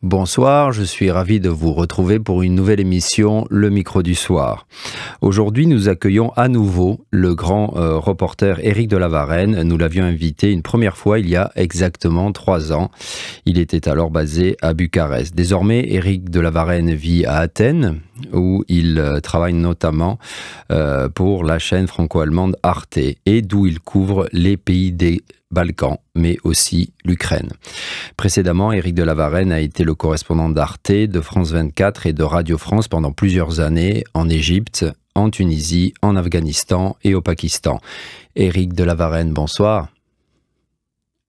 Bonsoir, je suis ravi de vous retrouver pour une nouvelle émission Le Micro du Soir. Aujourd'hui, nous accueillons à nouveau le grand reporter Éric de la Varenne. Nous l'avions invité une première fois il y a exactement 3 ans. Il était alors basé à Bucarest. Désormais, Éric de la Varenne vit à Athènes, où il travaille notamment pour la chaîne franco-allemande Arte et d'où il couvre les pays des Balkans, mais aussi l'Ukraine. Précédemment, Éric de la Varenne a été le correspondant d'Arte, de France 24 et de Radio France pendant plusieurs années en Égypte, en Tunisie, en Afghanistan et au Pakistan. Éric de la Varenne, bonsoir.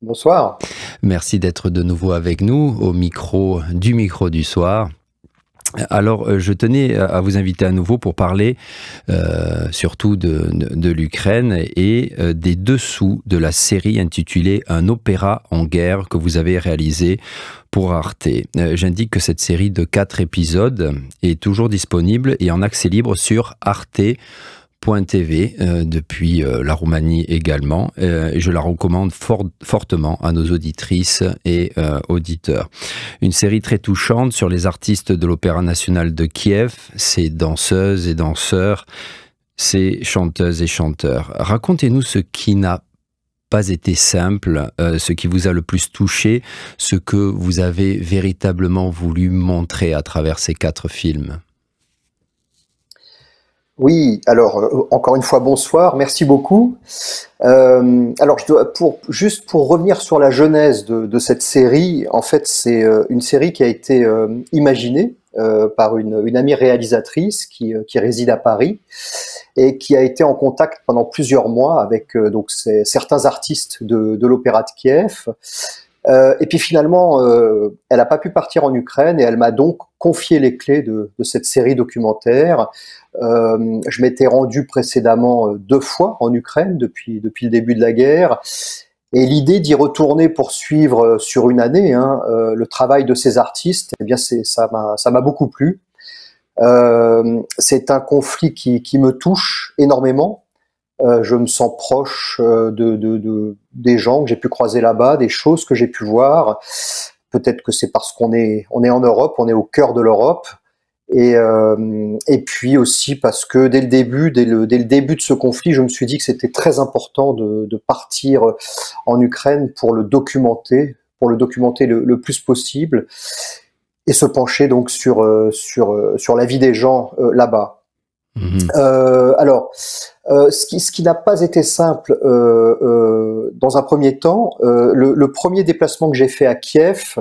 Bonsoir. Merci d'être de nouveau avec nous au micro du soir. Alors, je tenais à vous inviter à nouveau pour parler surtout de l'Ukraine et des dessous de la série intitulée « Un opéra en guerre » que vous avez réalisé pour Arte. J'indique que cette série de 4 épisodes est toujours disponible et en accès libre sur arte.tv depuis la Roumanie également. Et je la recommande fortement à nos auditrices et auditeurs. Une série très touchante sur les artistes de l'Opéra national de Kiev, ses danseuses et danseurs, ses chanteuses et chanteurs. Racontez-nous ce qui n'a pas été simple, ce qui vous a le plus touché, ce que vous avez véritablement voulu montrer à travers ces 4 films. Oui, alors encore une fois bonsoir, merci beaucoup. Alors juste pour revenir sur la genèse de cette série, en fait c'est une série qui a été imaginée par une amie réalisatrice qui réside à Paris et qui a été en contact pendant plusieurs mois avec certains artistes de l'Opéra de Kiev. Et puis finalement, elle n'a pas pu partir en Ukraine et elle m'a donc confié les clés de cette série documentaire. Je m'étais rendu précédemment 2 fois en Ukraine depuis le début de la guerre. Et l'idée d'y retourner pour suivre sur une année le travail de ces artistes, eh bien ça m'a beaucoup plu. C'est un conflit qui me touche énormément. Je me sens proche des gens que j'ai pu croiser là-bas, des choses que j'ai pu voir. Peut-être que c'est parce qu'on est en Europe, on est au cœur de l'Europe. Et puis aussi parce que dès le début de ce conflit, je me suis dit que c'était très important de partir en Ukraine pour le documenter le plus possible et se pencher donc sur la vie des gens là-bas. Mmh. Alors, ce qui n'a pas été simple dans un premier temps, le premier déplacement que j'ai fait à Kiev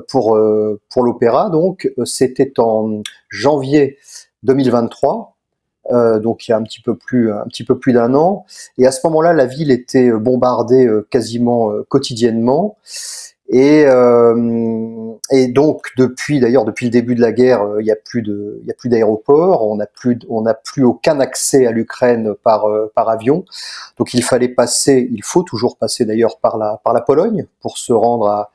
pour l'opéra, donc c'était en janvier 2023, donc il y a un petit peu plus d'1 an. Et à ce moment-là, la ville était bombardée quasiment quotidiennement. Et donc depuis le début de la guerre, il y a plus d'aéroport, on n'a plus aucun accès à l'Ukraine par avion. Donc il faut toujours passer d'ailleurs par la Pologne pour se rendre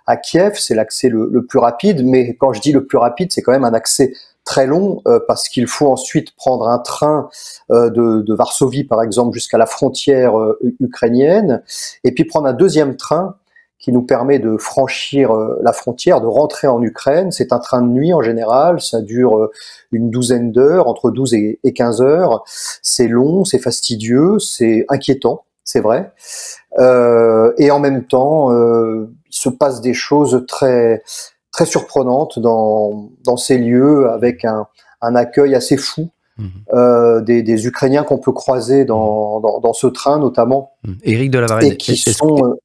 à Kiev. C'est l'accès le plus rapide, mais quand je dis le plus rapide, c'est quand même un accès très long parce qu'il faut ensuite prendre un train de Varsovie par exemple jusqu'à la frontière ukrainienne et puis prendre un deuxième train qui nous permet de franchir la frontière, de rentrer en Ukraine. C'est un train de nuit en général, ça dure une douzaine d'heures, entre 12 et 15 heures. C'est long, c'est fastidieux, c'est inquiétant, c'est vrai. Et en même temps, il se passe des choses très, très surprenantes dans ces lieux, avec un accueil assez fou. Des Ukrainiens qu'on peut croiser dans ce train notamment. Éric de la Varenne,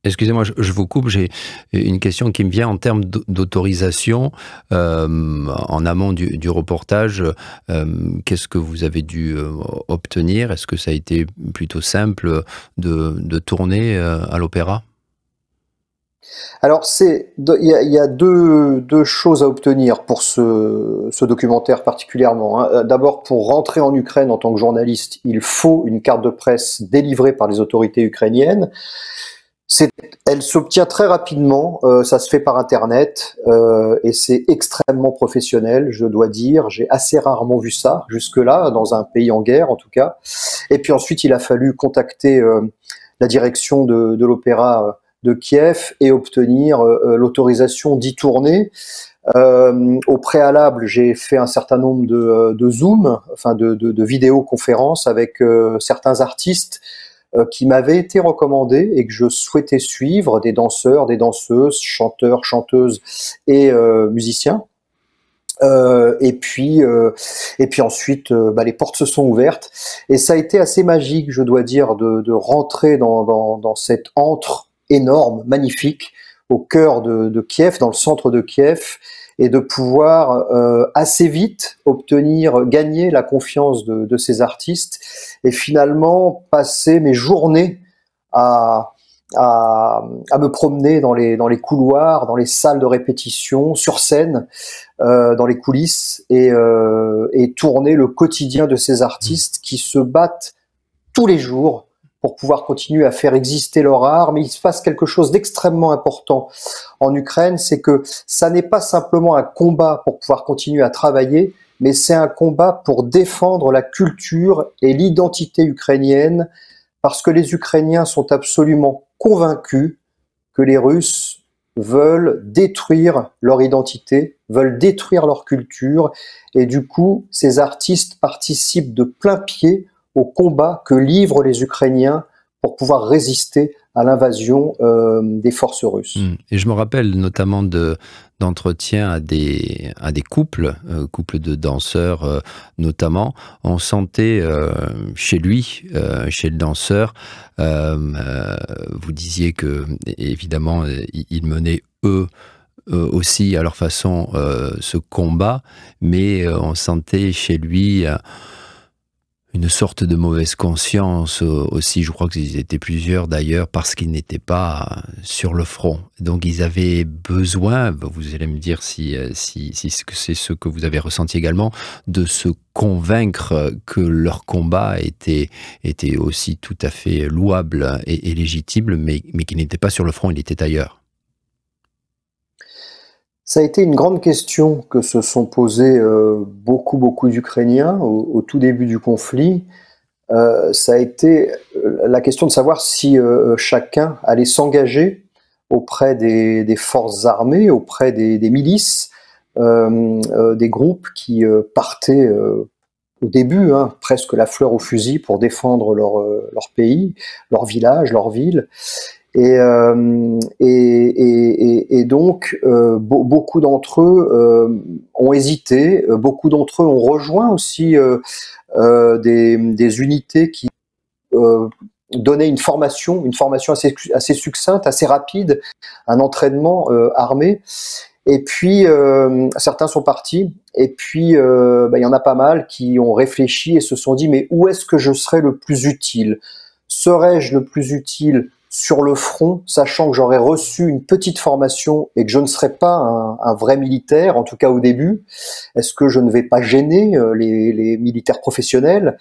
excusez-moi, je vous coupe, j'ai une question qui me vient en termes d'autorisation en amont du reportage. Qu'est-ce que vous avez dû obtenir? Est-ce que ça a été plutôt simple de tourner à l'opéra? Alors il y a deux choses à obtenir pour ce documentaire particulièrement. D'abord, pour rentrer en Ukraine en tant que journaliste, il faut une carte de presse délivrée par les autorités ukrainiennes. Elle s'obtient très rapidement, ça se fait par internet et c'est extrêmement professionnel, je dois dire. J'ai assez rarement vu ça jusque-là, dans un pays en guerre en tout cas. Et puis ensuite, il a fallu contacter la direction de l'opéra de Kiev et obtenir l'autorisation d'y tourner. Au préalable, j'ai fait un certain nombre de Zoom, enfin de vidéoconférences avec certains artistes qui m'avaient été recommandés et que je souhaitais suivre, des danseurs, des danseuses, chanteurs, chanteuses et musiciens. Et puis ensuite, les portes se sont ouvertes et ça a été assez magique, je dois dire, de rentrer dans cet antre énorme, magnifique, au cœur de Kiev, dans le centre de Kiev, et de pouvoir assez vite gagner la confiance de ces artistes, et finalement passer mes journées à me promener dans les couloirs, dans les salles de répétition, sur scène, dans les coulisses, et tourner le quotidien de ces artistes qui se battent tous les jours pour pouvoir continuer à faire exister leur art. Mais il se passe quelque chose d'extrêmement important en Ukraine, c'est que ça n'est pas simplement un combat pour pouvoir continuer à travailler, mais c'est un combat pour défendre la culture et l'identité ukrainienne, parce que les Ukrainiens sont absolument convaincus que les Russes veulent détruire leur identité, veulent détruire leur culture, et du coup, ces artistes participent de plein pied au combat que livrent les Ukrainiens pour pouvoir résister à l'invasion des forces russes. Et je me rappelle notamment d'entretiens à des couples de danseurs notamment. On sentait chez lui, chez le danseur, vous disiez que évidemment ils menaient eux aussi à leur façon ce combat, mais on sentait chez lui une sorte de mauvaise conscience aussi. Je crois qu'ils étaient plusieurs d'ailleurs, parce qu'ils n'étaient pas sur le front. Donc ils avaient besoin, vous allez me dire si c'est ce que vous avez ressenti également, de se convaincre que leur combat était aussi tout à fait louable et légitime, mais qu'ils n'étaient pas sur le front, ils étaient ailleurs. Ça a été une grande question que se sont posées beaucoup d'Ukrainiens au tout début du conflit. Ça a été la question de savoir si chacun allait s'engager auprès des forces armées, auprès des milices, des groupes qui partaient au début, presque la fleur au fusil, pour défendre leur pays, leur village, leur ville. Et donc, beaucoup d'entre eux ont hésité, beaucoup d'entre eux ont rejoint aussi des unités qui donnaient une formation assez succincte, assez rapide, un entraînement armé. Et puis, certains sont partis, et puis il y en a pas mal qui ont réfléchi et se sont dit, mais où est-ce que je serais le plus utile? Serais-je le plus utile sur le front, sachant que j'aurais reçu une petite formation et que je ne serais pas un vrai militaire, en tout cas au début? Est-ce que je ne vais pas gêner les militaires professionnels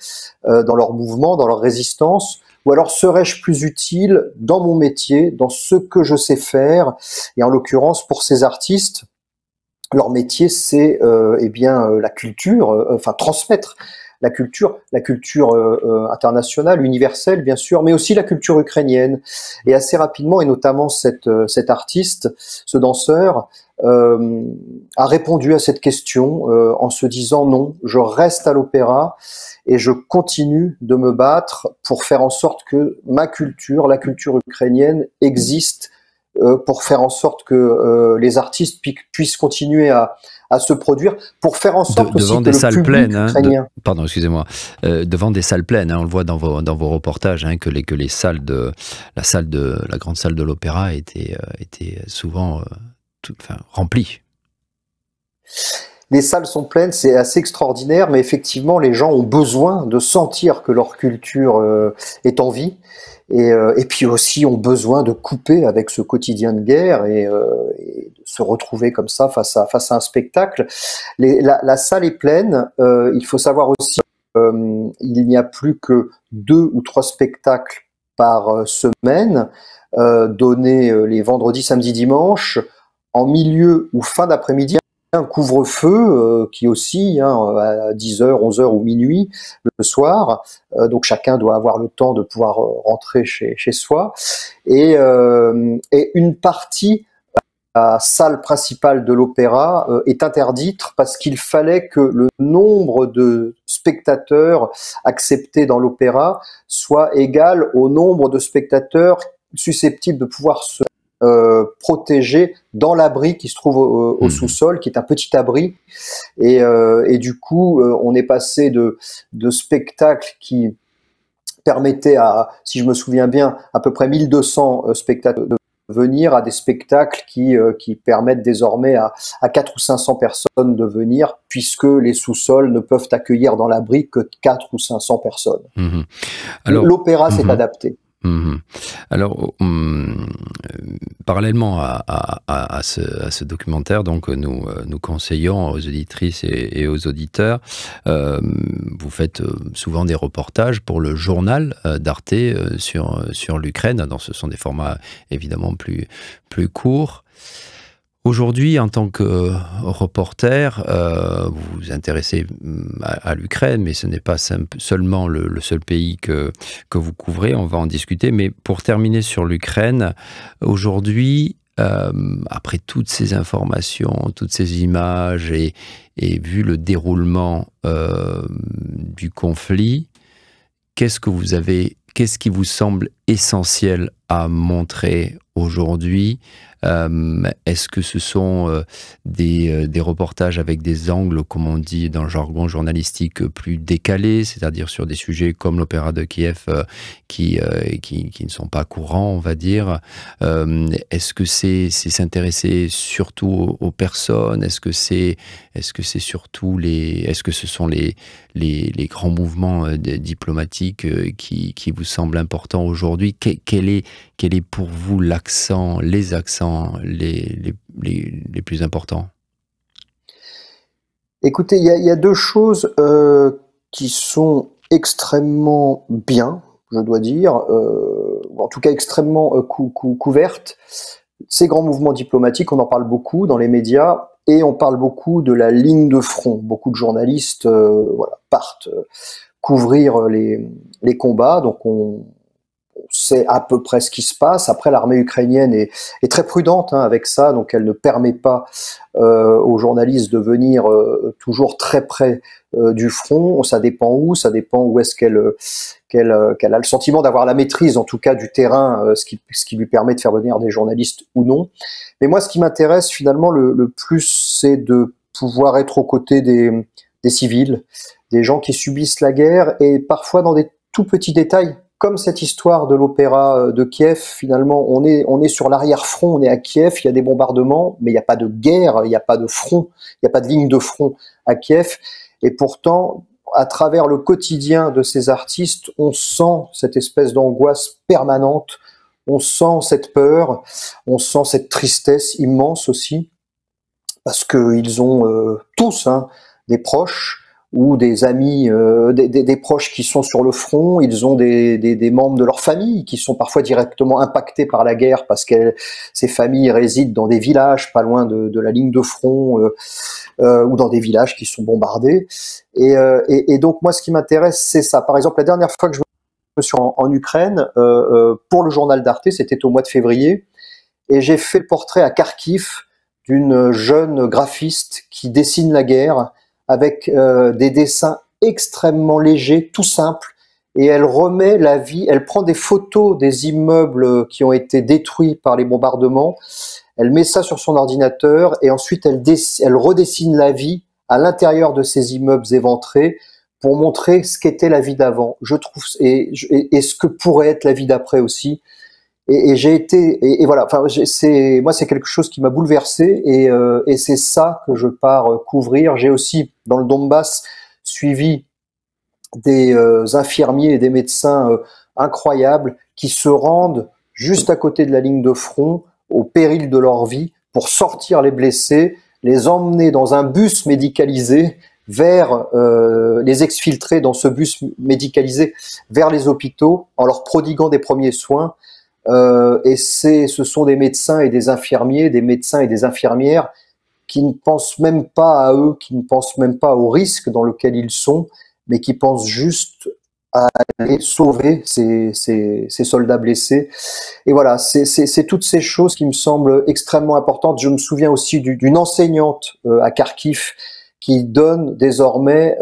dans leur mouvement, dans leur résistance? Ou alors serais-je plus utile dans mon métier, dans ce que je sais faire? Et en l'occurrence, pour ces artistes, leur métier, c'est la culture, transmettre la culture internationale, universelle bien sûr, mais aussi la culture ukrainienne. Et assez rapidement, et notamment cet artiste, ce danseur, a répondu à cette question en se disant non, je reste à l'opéra et je continue de me battre pour faire en sorte que ma culture, la culture ukrainienne, existe, pour faire en sorte que les artistes puissent continuer à se produire, pour faire en sorte aussi que le public ukrainien... Pardon, excusez-moi. Devant des salles pleines, on le voit dans vos reportages, que les salles la grande salle de l'opéra étaient souvent remplies. Les salles sont pleines, c'est assez extraordinaire, mais effectivement, les gens ont besoin de sentir que leur culture est en vie. Et puis aussi ont besoin de couper avec ce quotidien de guerre et de se retrouver comme ça face à un spectacle. La salle est pleine. Il faut savoir aussi qu'il n'y a plus que 2 ou 3 spectacles par semaine, donnés les vendredis, samedis, dimanches, en milieu ou fin d'après-midi. un couvre-feu qui oscille à 10h, 11h ou minuit le soir. Donc chacun doit avoir le temps de pouvoir rentrer chez soi. Et une partie, la salle principale de l'opéra, est interdite parce qu'il fallait que le nombre de spectateurs acceptés dans l'opéra soit égal au nombre de spectateurs susceptibles de pouvoir se protégé dans l'abri qui se trouve au sous-sol, qui est un petit abri. Et du coup, on est passé de spectacles qui permettaient à, si je me souviens bien, à peu près 1200 spectateurs de venir à des spectacles qui permettent désormais à 400 ou 500 personnes de venir, puisque les sous-sols ne peuvent accueillir dans l'abri que 400 ou 500 personnes. Alors, l'opéra s'est adapté. Alors, parallèlement à ce documentaire, donc nous conseillons aux auditrices et aux auditeurs, vous faites souvent des reportages pour le journal d'Arte sur l'Ukraine. Donc, ce sont des formats évidemment plus courts. Aujourd'hui, en tant que reporter, vous vous intéressez à l'Ukraine, mais ce n'est pas seulement le seul pays que vous couvrez, on va en discuter. Mais pour terminer sur l'Ukraine, aujourd'hui, après toutes ces informations, toutes ces images et vu le déroulement du conflit, qu'est-ce qui vous semble essentiel à montrer aujourd'hui? Est-ce que ce sont des reportages avec des angles, comme on dit dans le jargon journalistique, plus décalés, c'est-à-dire sur des sujets comme l'opéra de Kiev qui ne sont pas courants, on va dire? Est-ce que c'est s'intéresser surtout aux personnes? Est-ce que c'est surtout est-ce que ce sont les grands mouvements diplomatiques qui vous semblent importants aujourd'hui? Quel est pour vous les accents les plus importants? Écoutez, il y a deux choses qui sont extrêmement bien, je dois dire, en tout cas extrêmement couvertes. Ces grands mouvements diplomatiques, on en parle beaucoup dans les médias, et on parle beaucoup de la ligne de front. Beaucoup de journalistes partent couvrir les combats, donc on sait à peu près ce qui se passe. Après, l'armée ukrainienne est très prudente avec ça, donc elle ne permet pas aux journalistes de venir toujours très près du front. Ça dépend où est-ce qu'elle a le sentiment d'avoir la maîtrise, en tout cas du terrain, ce qui lui permet de faire venir des journalistes ou non. Mais moi, ce qui m'intéresse finalement le plus, c'est de pouvoir être aux côtés des civils, des gens qui subissent la guerre, et parfois dans des tout petits détails, comme cette histoire de l'opéra de Kiev. Finalement, on est sur l'arrière-front, on est à Kiev, il y a des bombardements, mais il n'y a pas de guerre, il n'y a pas de front, il n'y a pas de ligne de front à Kiev. Et pourtant, à travers le quotidien de ces artistes, on sent cette espèce d'angoisse permanente, on sent cette peur, on sent cette tristesse immense aussi, parce qu'ils ont tous des proches, ou des amis, des proches qui sont sur le front. Ils ont des membres de leur famille qui sont parfois directement impactés par la guerre, parce que ces familles résident dans des villages pas loin de la ligne de front, ou dans des villages qui sont bombardés. Et donc moi, ce qui m'intéresse, c'est ça. Par exemple, la dernière fois que je me suis en Ukraine, pour le journal d'Arte, c'était au mois de février, et j'ai fait le portrait à Kharkiv d'une jeune graphiste qui dessine la guerre, avec des dessins extrêmement légers, tout simples, et elle remet la vie, elle prend des photos des immeubles qui ont été détruits par les bombardements, elle met ça sur son ordinateur, et ensuite elle redessine la vie à l'intérieur de ces immeubles éventrés pour montrer ce qu'était la vie d'avant, je trouve, et ce que pourrait être la vie d'après aussi. Et j'ai été, et voilà, enfin, moi, c'est quelque chose qui m'a bouleversé, et c'est ça que je pars couvrir. J'ai aussi, dans le Donbass, suivi des infirmiers et des médecins incroyables qui se rendent juste à côté de la ligne de front, au péril de leur vie, pour sortir les blessés, les emmener dans un bus médicalisé vers les exfiltrer dans ce bus médicalisé vers les hôpitaux, en leur prodiguant des premiers soins. Et ce sont des médecins et des infirmiers, des médecins et des infirmières qui ne pensent même pas à eux, qui ne pensent même pas au risque dans lequel ils sont, mais qui pensent juste à aller sauver ces soldats blessés. Et voilà, c'est toutes ces choses qui me semblent extrêmement importantes. Je me souviens aussi d'une enseignante à Kharkiv qui donne désormais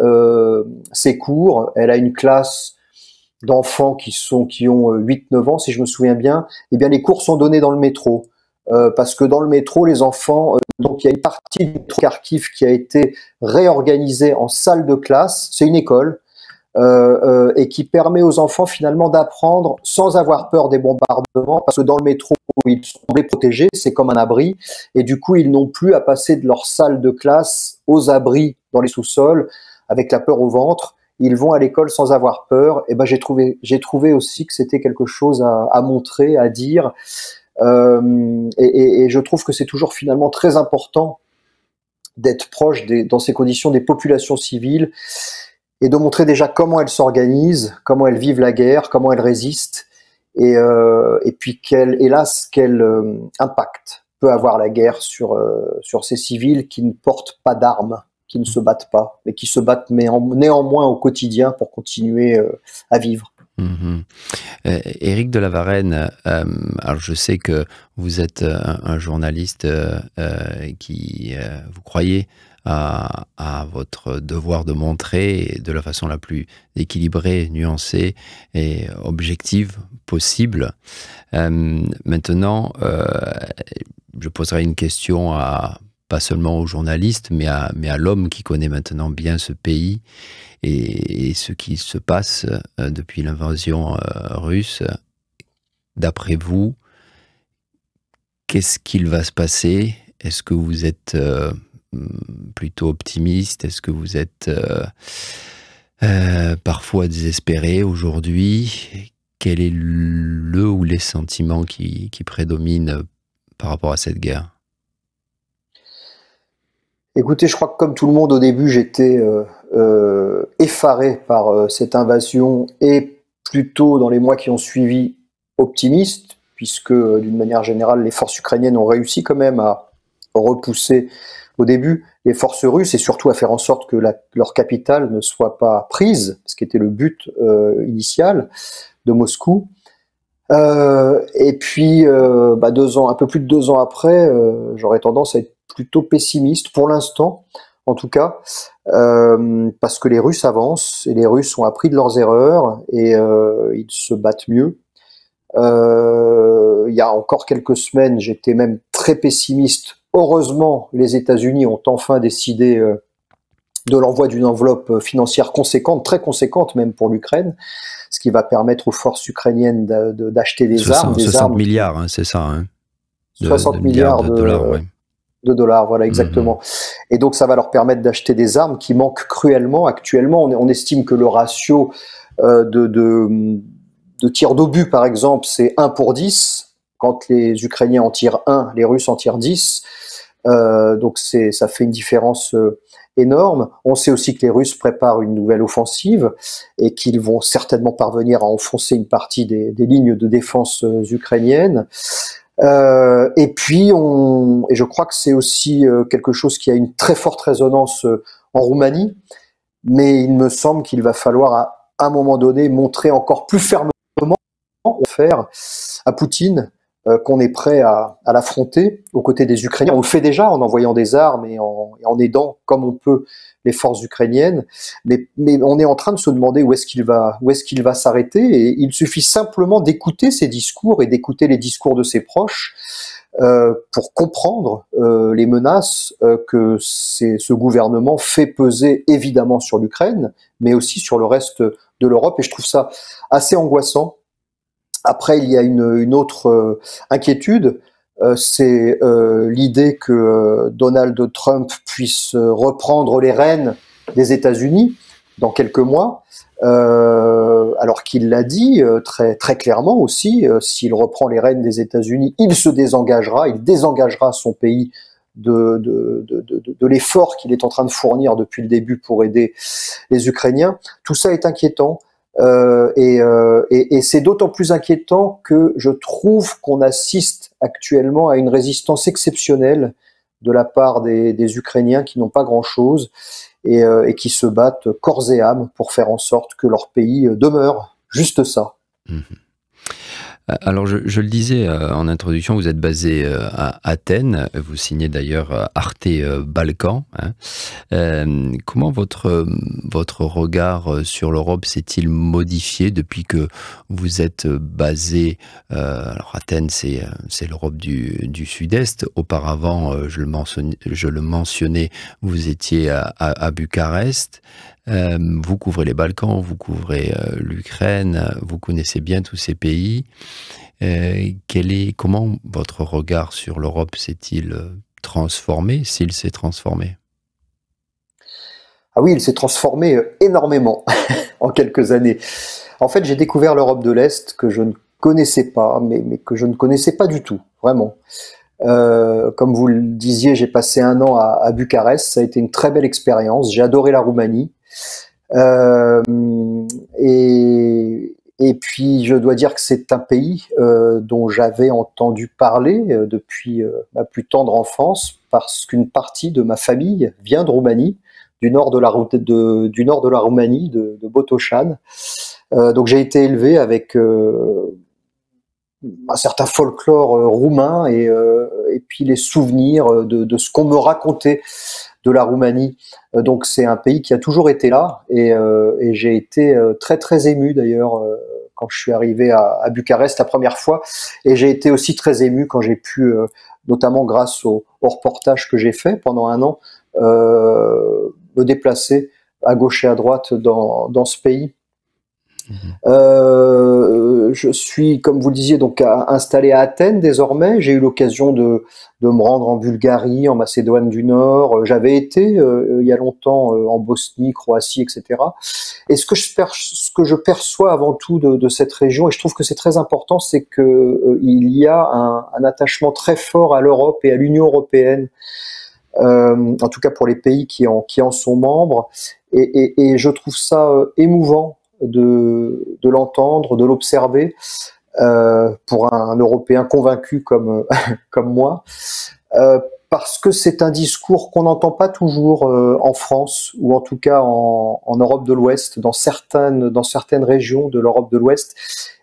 ses cours. Elle a une classe d'enfants qui ont 8-9 ans, si je me souviens bien. Eh bien, les cours sont donnés dans le métro. Parce que dans le métro, les enfants, donc il y a une partie du métro Kharkiv qui a été réorganisée en salle de classe. C'est une école. Et qui permet aux enfants finalement d'apprendre sans avoir peur des bombardements, parce que dans le métro, ils sont protégés, c'est comme un abri, et du coup, ils n'ont plus à passer de leur salle de classe aux abris dans les sous-sols, avec la peur au ventre. Ils vont à l'école sans avoir peur. Et ben, j'ai trouvé aussi que c'était quelque chose à montrer, à dire, et je trouve que c'est toujours finalement très important d'être proche dans ces conditions des populations civiles, et de montrer déjà comment elles s'organisent, comment elles vivent la guerre, comment elles résistent, et puis quel impact peut avoir la guerre sur ces civils qui ne portent pas d'armes, qui ne se battent pas, mais qui se battent néanmoins au quotidien pour continuer à vivre. Mmh. Éric de la Varenne, alors je sais que vous êtes un journaliste qui vous croyez à votre devoir de montrer de la façon la plus équilibrée, nuancée et objective possible. Maintenant, je poserai une question pas seulement aux journalistes, mais à l'homme qui connaît maintenant bien ce pays et ce qui se passe depuis l'invasion russe. D'après vous, qu'est-ce qu'il va se passer? Est-ce que vous êtes plutôt optimiste? Est-ce que vous êtes parfois désespéré aujourd'hui? Quel est le ou les sentiments qui prédominent par rapport à cette guerre? Écoutez, je crois que comme tout le monde au début, j'étais effaré par cette invasion, et plutôt dans les mois qui ont suivi optimiste, puisque d'une manière générale, les forces ukrainiennes ont réussi quand même à repousser au début les forces russes, et surtout à faire en sorte que leur capitale ne soit pas prise, ce qui était le but initial de Moscou. Et puis, un peu plus de 2 ans après, j'aurais tendance à être plutôt pessimiste pour l'instant, en tout cas, parce que les Russes avancent, et les Russes ont appris de leurs erreurs, et ils se battent mieux. Il y a encore quelques semaines, j'étais même très pessimiste. Heureusement, les États-Unis ont enfin décidé de l'envoi d'une enveloppe financière conséquente, très conséquente même pour l'Ukraine, ce qui va permettre aux forces ukrainiennes d'acheter des armes. 60 milliards, hein, c'est ça, hein, 60 milliards de dollars, ouais. De dollars, voilà, exactement. Et donc ça va leur permettre d'acheter des armes qui manquent cruellement. Actuellement, on estime que le ratio de tirs d'obus, par exemple, c'est 1 pour 10. Quand les Ukrainiens en tirent 1, les Russes en tirent 10. Donc ça fait une différence énorme. On sait aussi que les Russes préparent une nouvelle offensive et qu'ils vont certainement parvenir à enfoncer une partie des lignes de défense ukrainiennes. Et puis, et je crois que c'est aussi quelque chose qui a une très forte résonance en Roumanie, mais il me semble qu'il va falloir à un moment donné montrer encore plus fermement à Poutine qu'on est prêt à l'affronter aux côtés des Ukrainiens. On le fait déjà en envoyant des armes et en aidant comme on peut les forces ukrainiennes, mais on est en train de se demander où est-ce qu'il va s'arrêter, et il suffit simplement d'écouter ses discours et d'écouter les discours de ses proches pour comprendre les menaces que ce gouvernement fait peser évidemment sur l'Ukraine, mais aussi sur le reste de l'Europe, et je trouve ça assez angoissant. Après, il y a une autre inquiétude, c'est l'idée que Donald Trump puisse reprendre les rênes des États-Unis dans quelques mois, alors qu'il l'a dit très très clairement aussi, s'il reprend les rênes des États-Unis, il désengagera son pays de l'effort qu'il est en train de fournir depuis le début pour aider les Ukrainiens. Tout ça est inquiétant. Et c'est d'autant plus inquiétant que je trouve qu'on assiste actuellement à une résistance exceptionnelle de la part des Ukrainiens qui n'ont pas grand-chose et qui se battent corps et âme pour faire en sorte que leur pays demeure. Juste ça. Mmh. Alors, je le disais en introduction, vous êtes basé à Athènes, vous signez d'ailleurs Arte Balkan. Hein. Comment votre regard sur l'Europe s'est-il modifié depuis que vous êtes basé alors Athènes, c'est l'Europe du Sud-Est. Auparavant, je le mentionnais, vous étiez à Bucarest. Vous couvrez les Balkans, vous couvrez l'Ukraine, vous connaissez bien tous ces pays. Comment votre regard sur l'Europe s'est-il transformé, s'il s'est transformé? Ah oui, il s'est transformé énormément en quelques années. En fait, j'ai découvert l'Europe de l'Est que je ne connaissais pas, mais que je ne connaissais pas du tout, vraiment. Comme vous le disiez, j'ai passé un an à Bucarest, ça a été une très belle expérience, j'ai adoré la Roumanie. Et puis, je dois dire que c'est un pays dont j'avais entendu parler depuis ma plus tendre enfance, parce qu'une partie de ma famille vient de Roumanie, du nord de la Roumanie, de Botoșani. Donc, j'ai été élevé avec un certain folklore roumain et puis les souvenirs de ce qu'on me racontait de la Roumanie. Donc c'est un pays qui a toujours été là et j'ai été très très ému d'ailleurs quand je suis arrivé à Bucarest la première fois, et j'ai été aussi très ému quand j'ai pu, notamment grâce au reportage que j'ai fait pendant un an, me déplacer à gauche et à droite dans ce pays. Je suis, comme vous le disiez, donc installé à Athènes désormais. J'ai eu l'occasion de me rendre en Bulgarie, en Macédoine du Nord. J'avais été il y a longtemps en Bosnie, Croatie, etc. Et ce que je perçois avant tout de cette région, et je trouve que c'est très important, c'est que il y a un attachement très fort à l'Europe et à l'Union européenne. En tout cas pour les pays qui en sont membres. Et je trouve ça émouvant de l'entendre, de l'observer, pour un Européen convaincu comme moi, parce que c'est un discours qu'on n'entend pas toujours en France, ou en tout cas en Europe de l'Ouest, dans certaines régions de l'Europe de l'Ouest.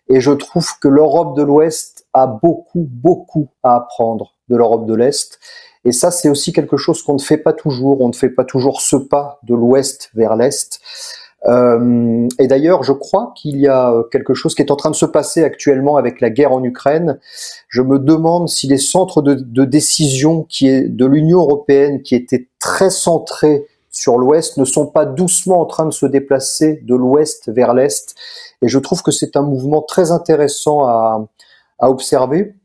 Et je trouve que l'Europe de l'Ouest a beaucoup à apprendre de l'Europe de l'Est. Et ça, c'est aussi quelque chose qu'on ne fait pas toujours. On ne fait pas toujours ce pas de l'Ouest vers l'Est. Et d'ailleurs, je crois qu'il y a quelque chose qui est en train de se passer actuellement avec la guerre en Ukraine. Je me demande si les centres de décision de l'Union européenne, qui étaient très centrés sur l'Ouest, ne sont pas doucement en train de se déplacer de l'Ouest vers l'Est. Et je trouve que c'est un mouvement très intéressant à observer.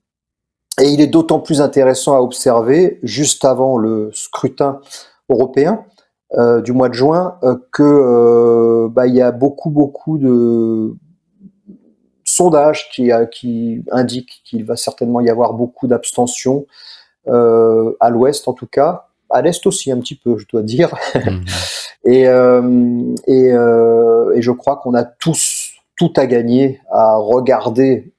Et il est d'autant plus intéressant à observer juste avant le scrutin européen du mois de juin que il y a beaucoup de sondages qui indiquent qu'il va certainement y avoir beaucoup d'abstention à l'Ouest en tout cas, à l'Est aussi un petit peu, je dois dire. Et je crois qu'on a tous tout à gagner à regarder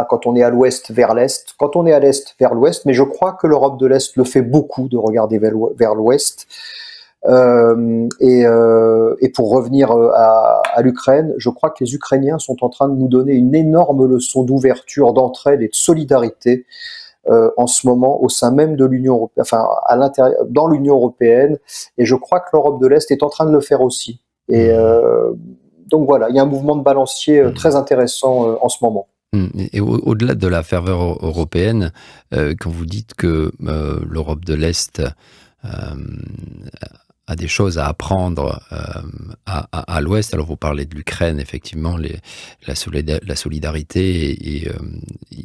quand on est à l'ouest vers l'est, quand on est à l'est vers l'ouest, mais je crois que l'Europe de l'Est le fait beaucoup de regarder vers l'ouest. Et pour revenir à l'Ukraine, je crois que les Ukrainiens sont en train de nous donner une énorme leçon d'ouverture, d'entraide et de solidarité en ce moment au sein même de l'Union européenne, enfin à l'intérieur, dans l'Union européenne. Et je crois que l'Europe de l'Est est en train de le faire aussi. Et donc voilà, il y a un mouvement de balancier très intéressant en ce moment. Et au-delà de la ferveur européenne, quand vous dites que l'Europe de l'Est a des choses à apprendre à l'Ouest, alors vous parlez de l'Ukraine, effectivement, la solidarité, et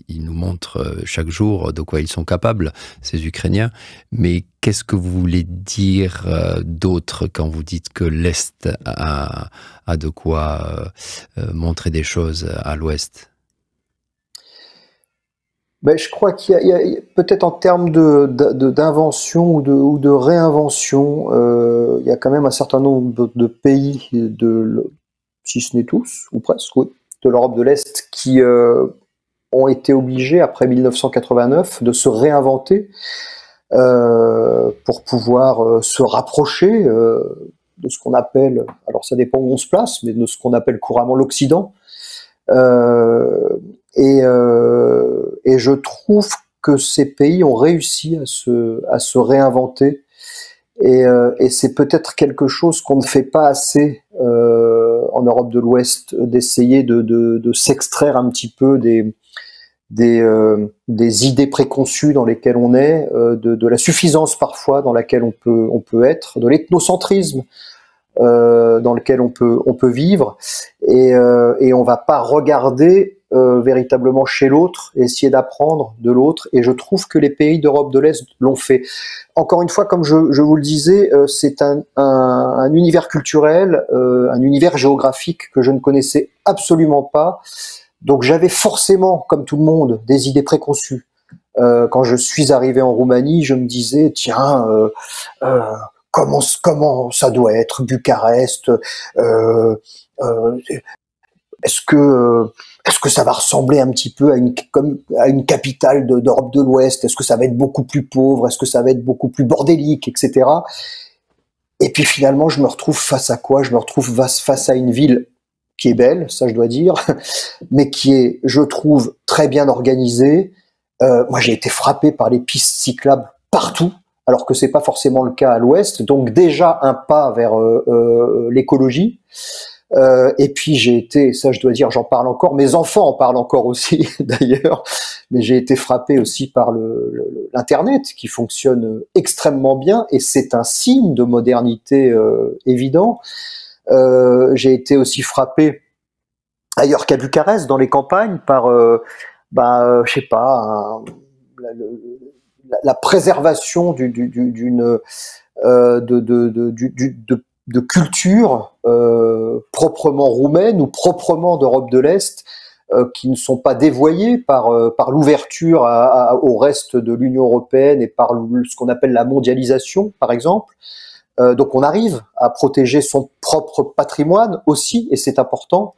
ils nous montrent chaque jour de quoi ils sont capables, ces Ukrainiens. Mais qu'est-ce que vous voulez dire d'autre quand vous dites que l'Est a de quoi montrer des choses à l'Ouest ? Ben, je crois qu'il y a peut-être en termes d'invention ou de réinvention, il y a quand même un certain nombre de pays, si ce n'est tous, ou presque, oui, de l'Europe de l'Est, qui ont été obligés, après 1989, de se réinventer. pour pouvoir se rapprocher de ce qu'on appelle, alors ça dépend où on se place, mais de ce qu'on appelle couramment l'Occident. Et je trouve que ces pays ont réussi à se réinventer. Et c'est peut-être quelque chose qu'on ne fait pas assez en Europe de l'Ouest, d'essayer de s'extraire un petit peu des idées préconçues dans lesquelles on est, de la suffisance parfois dans laquelle on peut être, de l'ethnocentrisme dans lequel on peut vivre, et on va pas regarder véritablement chez l'autre, et essayer d'apprendre de l'autre. Et je trouve que les pays d'Europe de l'Est l'ont fait. Encore une fois, comme je vous le disais, c'est un univers culturel, un univers géographique que je ne connaissais absolument pas. Donc j'avais forcément, comme tout le monde, des idées préconçues. Quand je suis arrivé en Roumanie, je me disais, tiens, comment ça doit être Bucarest, est-ce que ça va ressembler un petit peu à une capitale d'Europe de l'Ouest? Est-ce que ça va être beaucoup plus pauvre? Est-ce que ça va être beaucoup plus bordélique, etc. Et puis finalement, je me retrouve face à quoi? Je me retrouve face à une ville qui est belle, ça je dois dire, mais qui est, je trouve, très bien organisée. Moi, j'ai été frappé par les pistes cyclables partout, alors que c'est pas forcément le cas à l'Ouest. Donc déjà un pas vers l'écologie. Et puis j'ai été, ça je dois dire, j'en parle encore, mes enfants en parlent encore aussi d'ailleurs, mais j'ai été frappé aussi par l'internet qui fonctionne extrêmement bien, et c'est un signe de modernité évident. J'ai été aussi frappé ailleurs qu'à Bucarest, dans les campagnes, par je sais pas, la préservation de cultures proprement roumaines ou proprement d'Europe de l'Est, qui ne sont pas dévoyées par l'ouverture au reste de l'Union européenne et par ce qu'on appelle la mondialisation, par exemple. Donc on arrive à protéger son propre patrimoine aussi, et c'est important.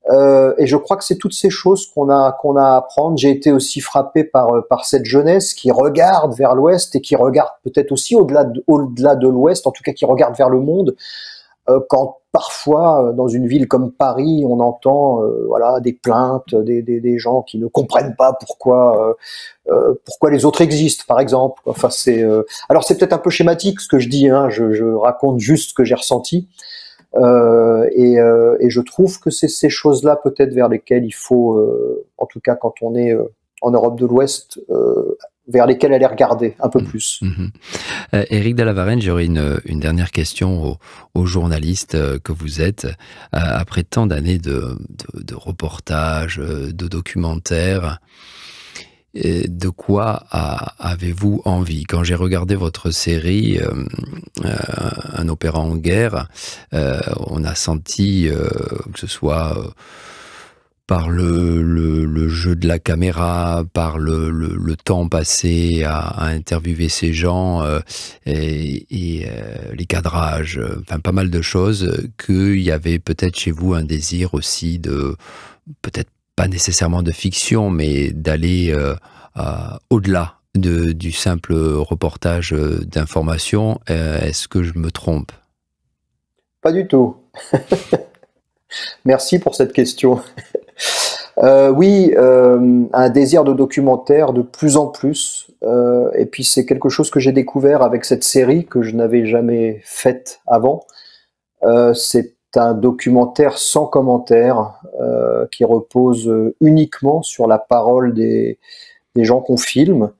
Et je crois que c'est toutes ces choses qu'on a à apprendre. J'ai été aussi frappé par cette jeunesse qui regarde vers l'Ouest et qui regarde peut-être aussi au-delà de l'Ouest, en tout cas qui regarde vers le monde. Quand parfois, dans une ville comme Paris, on entend des plaintes, des gens qui ne comprennent pas pourquoi les autres existent, par exemple. Enfin, alors c'est peut-être un peu schématique ce que je dis, hein, je raconte juste ce que j'ai ressenti. Et je trouve que c'est ces choses-là peut-être vers lesquelles il faut, en tout cas quand on est en Europe de l'Ouest, vers lesquelles aller regarder un peu plus. Éric de la Varenne, j'aurais une dernière question aux journalistes que vous êtes. Après tant d'années de reportages, de documentaires, de quoi avez-vous envie? Quand j'ai regardé votre série Un opéra en guerre, on a senti que ce soit par le jeu de la caméra, par le temps passé à interviewer ces gens et les cadrages, enfin pas mal de choses, qu'il y avait peut-être chez vous un désir aussi de, peut-être pas nécessairement de fiction, mais d'aller au-delà du simple reportage d'information. Est-ce que je me trompe? Pas du tout. Merci pour cette question. Oui, un désir de documentaire de plus en plus. Et puis c'est quelque chose que j'ai découvert avec cette série que je n'avais jamais faite avant. C'est un documentaire sans commentaire qui repose uniquement sur la parole des gens qu'on filme,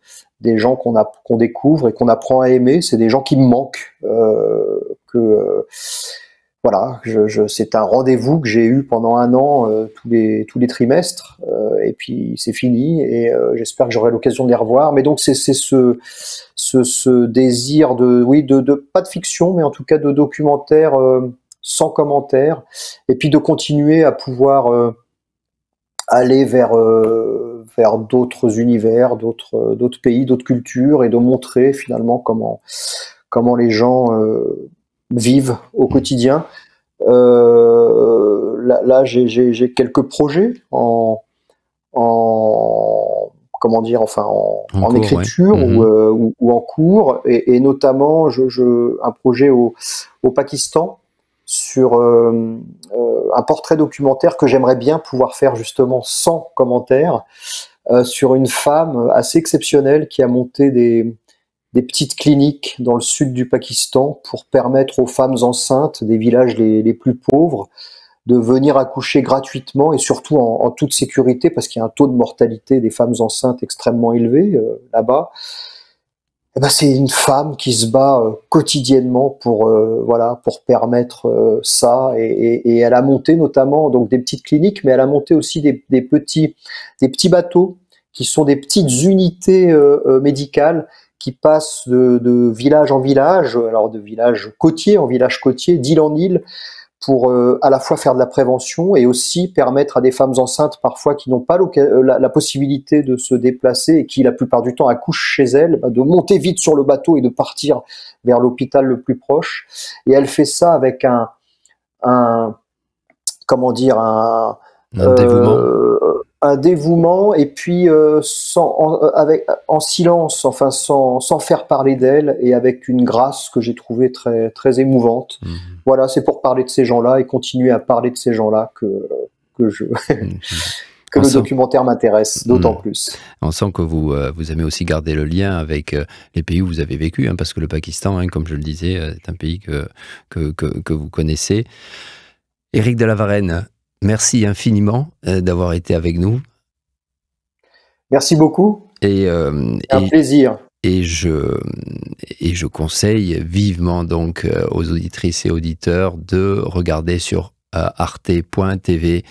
des gens qu'on découvre et qu'on apprend à aimer. C'est des gens qui me manquent. Voilà, c'est un rendez-vous que j'ai eu pendant un an, tous les trimestres, et puis c'est fini, et j'espère que j'aurai l'occasion de les revoir. Mais donc c'est ce désir de pas de fiction, mais en tout cas de documentaire sans commentaire, et puis de continuer à pouvoir aller vers d'autres univers, d'autres pays, d'autres cultures, et de montrer finalement comment les gens vivent au quotidien. Là j'ai quelques projets comment dire, enfin en cours, écriture ouais. ou en cours, et notamment un projet au Pakistan sur un portrait documentaire que j'aimerais bien pouvoir faire justement sans commentaire, sur une femme assez exceptionnelle qui a monté des petites cliniques dans le sud du Pakistan pour permettre aux femmes enceintes des villages les plus pauvres de venir accoucher gratuitement et surtout en toute sécurité, parce qu'il y a un taux de mortalité des femmes enceintes extrêmement élevé là-bas. Eh ben, c'est une femme qui se bat quotidiennement pour pour permettre ça, et elle a monté notamment donc des petites cliniques, mais elle a monté aussi des petits bateaux qui sont des petites unités médicales qui passent de village en village, alors de village côtier en village côtier, d'île en île, pour à la fois faire de la prévention et aussi permettre à des femmes enceintes parfois qui n'ont pas la possibilité de se déplacer et qui la plupart du temps accouchent chez elles, de monter vite sur le bateau et de partir vers l'hôpital le plus proche. Et elle fait ça avec comment dire, Un dévouement. Un dévouement, et puis en silence, enfin sans faire parler d'elle, et avec une grâce que j'ai trouvée très très émouvante. Mmh. Voilà, c'est pour parler de ces gens-là et continuer à parler de ces gens-là que le documentaire m'intéresse d'autant plus. On sent que vous aimez aussi garder le lien avec les pays où vous avez vécu, parce que le Pakistan, comme je le disais, est un pays que vous connaissez. Éric de La Varenne, merci infiniment d'avoir été avec nous. Merci beaucoup. Un plaisir. Et je conseille vivement donc aux auditrices et auditeurs de regarder sur arte.tv,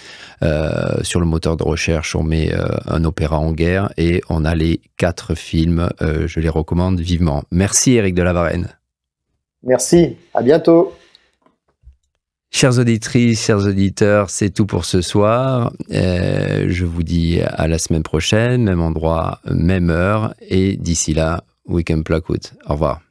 sur le moteur de recherche, on met un opéra en guerre et on a les 4 films. Je les recommande vivement. Merci Éric de La Varenne. Merci, à bientôt. Chères auditrices, chers auditeurs, c'est tout pour ce soir. Je vous dis à la semaine prochaine, même endroit, même heure. Et d'ici là, Week-end Plakout. Au revoir.